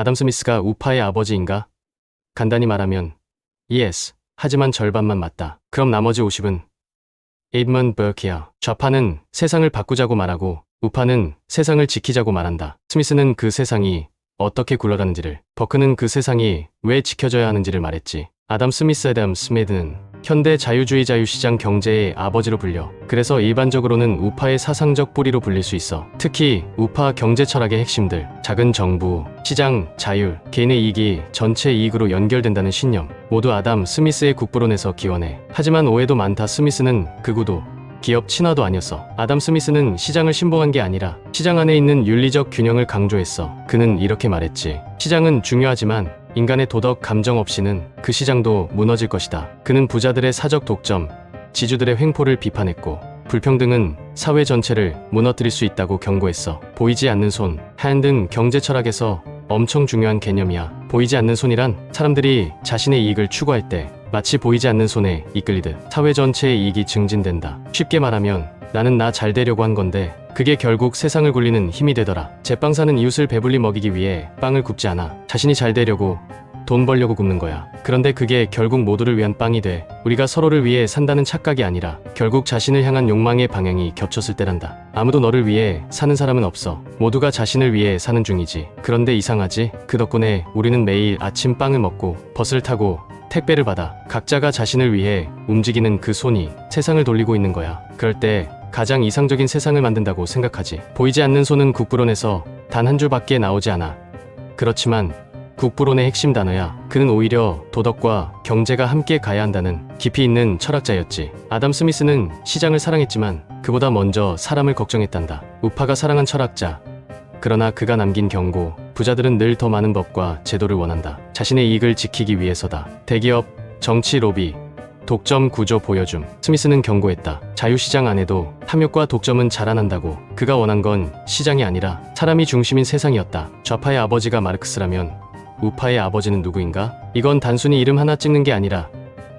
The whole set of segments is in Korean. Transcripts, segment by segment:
아담 스미스가 우파의 아버지인가? 간단히 말하면 yes. 하지만 절반만 맞다. 그럼 나머지 50은 에드먼드 버크야. 좌파는 세상을 바꾸자고 말하고 우파는 세상을 지키자고 말한다. 스미스는 그 세상이 어떻게 굴러가는지를, 버크는 그 세상이 왜 지켜져야 하는지를 말했지. 아담 스미스는 현대 자유주의 자유시장 경제의 아버지로 불려. 그래서 일반적으로는 우파의 사상적 뿌리로 불릴 수 있어. 특히 우파 경제 철학의 핵심들, 작은 정부, 시장, 자율, 개인의 이익이 전체 이익으로 연결된다는 신념, 모두 아담 스미스의 국부론에서 기원해. 하지만 오해도 많다. 스미스는 극우도 기업 친화도 아니었어. 아담 스미스는 시장을 신봉한 게 아니라 시장 안에 있는 윤리적 균형을 강조했어. 그는 이렇게 말했지. 시장은 중요하지만 인간의 도덕 감정 없이는 그 시장도 무너질 것이다. 그는 부자들의 사적 독점, 지주들의 횡포를 비판했고 불평등은 사회 전체를 무너뜨릴 수 있다고 경고했어. 보이지 않는 손, 핸드는 경제 철학에서 엄청 중요한 개념이야. 보이지 않는 손이란 사람들이 자신의 이익을 추구할 때 마치 보이지 않는 손에 이끌리듯 사회 전체의 이익이 증진된다. 쉽게 말하면 나는 나 잘 되려고 한 건데 그게 결국 세상을 굴리는 힘이 되더라. 제빵사는 이웃을 배불리 먹이기 위해 빵을 굽지 않아. 자신이 잘 되려고 돈 벌려고 굽는 거야. 그런데 그게 결국 모두를 위한 빵이 돼. 우리가 서로를 위해 산다는 착각이 아니라 결국 자신을 향한 욕망의 방향이 겹쳤을 때란다. 아무도 너를 위해 사는 사람은 없어. 모두가 자신을 위해 사는 중이지. 그런데 이상하지? 그 덕분에 우리는 매일 아침 빵을 먹고 버스를 타고 택배를 받아. 각자가 자신을 위해 움직이는 그 손이 세상을 돌리고 있는 거야. 그럴 때 가장 이상적인 세상을 만든다고 생각하지. 보이지 않는 손은 국부론에서 단 한 줄밖에 나오지 않아. 그렇지만 국부론의 핵심 단어야. 그는 오히려 도덕과 경제가 함께 가야 한다는 깊이 있는 철학자였지. 아담 스미스는 시장을 사랑했지만 그보다 먼저 사람을 걱정했단다. 우파가 사랑한 철학자. 그러나 그가 남긴 경고, 부자들은 늘 더 많은 법과 제도를 원한다. 자신의 이익을 지키기 위해서다. 대기업, 정치 로비, 독점 구조 보여줌. 스미스는 경고했다. 자유시장 안에도 탐욕과 독점은 자라난다고. 그가 원한 건 시장이 아니라 사람이 중심인 세상이었다. 좌파의 아버지가 마르크스라면 우파의 아버지는 누구인가? 이건 단순히 이름 하나 찍는 게 아니라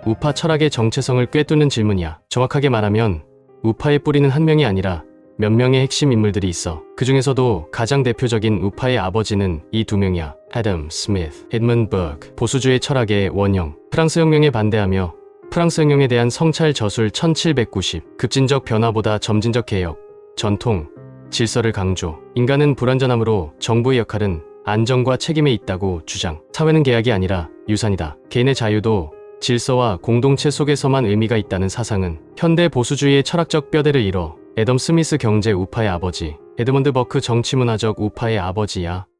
우파 철학의 정체성을 꿰뚫는 질문이야. 정확하게 말하면 우파의 뿌리는 한 명이 아니라 몇 명의 핵심 인물들이 있어. 그 중에서도 가장 대표적인 우파의 아버지는 이 두 명이야. 아담 스미스, 에드먼드 버크. 보수주의 철학의 원형. 프랑스 혁명에 반대하며 프랑스 혁명에 대한 성찰 저술 1790. 급진적 변화보다 점진적 개혁, 전통, 질서를 강조. 인간은 불완전함으로 정부의 역할은 안정과 책임에 있다고 주장. 사회는 계약이 아니라 유산이다. 개인의 자유도 질서와 공동체 속에서만 의미가 있다는 사상은 현대 보수주의의 철학적 뼈대를 이뤄. 애덤 스미스 경제 우파의 아버지, 에드먼드 버크 정치문화적 우파의 아버지야.